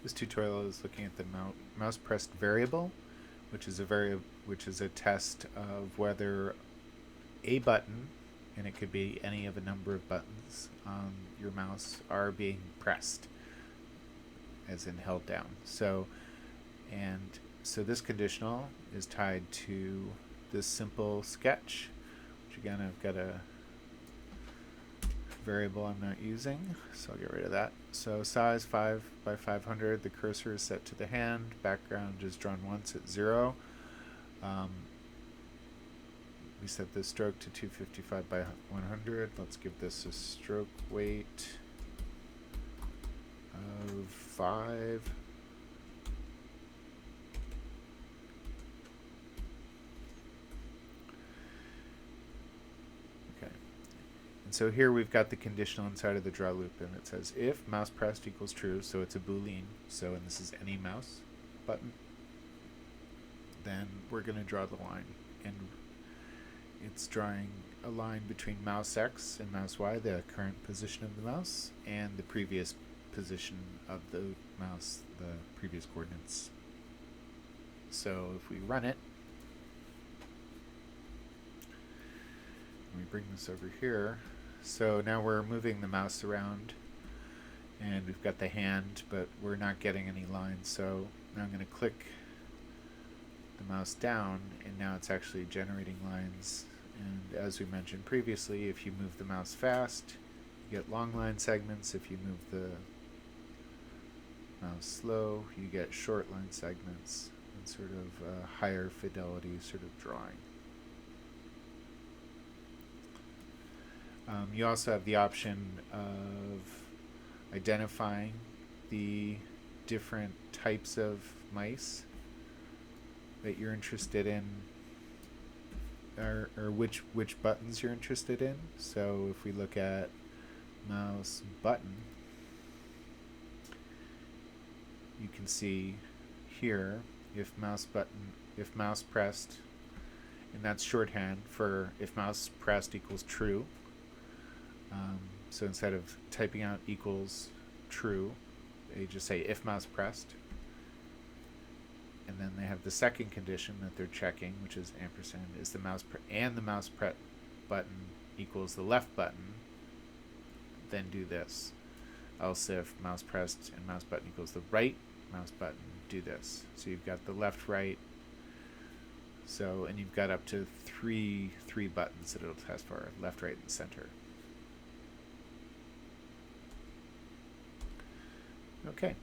This tutorial is looking at the mousePressed variable, which is a test of whether a button, and it could be any of a number of buttons on your mouse, are being pressed, as in held down. So this conditional is tied to this simple sketch, which again I've got a variable I'm not using, so I'll get rid of that. So size 5 by 500, the cursor is set to the hand, background is drawn once at 0. We set the stroke to 255 by 100. Let's give this a stroke weight of 5. So here we've got the conditional inside of the draw loop, and it says if mouse pressed equals true, so it's a boolean, so and this is any mouse button, then we're going to draw the line, and it's drawing a line between mouse X and mouse Y, the current position of the mouse, and the previous position of the mouse, the previous coordinates. So if we run it, we bring this over here. So now we're moving the mouse around, and we've got the hand, but we're not getting any lines. So now I'm going to click the mouse down, and now it's actually generating lines. And as we mentioned previously, if you move the mouse fast, you get long line segments. If you move the mouse slow, you get short line segments, and sort of higher fidelity sort of drawing. You also have the option of identifying the different types of mice that you're interested in, or which buttons you're interested in. So if we look at mouse button, you can see here if mouse pressed, and that's shorthand for if mouse pressed equals true. So instead of typing out equals true, they just say if mouse pressed. And then they have the second condition that they're checking, which is ampersand, is the mouse button equals the left button, then do this. Else if mouse pressed and mouse button equals the right mouse button, do this. So you've got the left, right. So, and you've got up to three buttons that it'll test for: left, right, and center. Okay.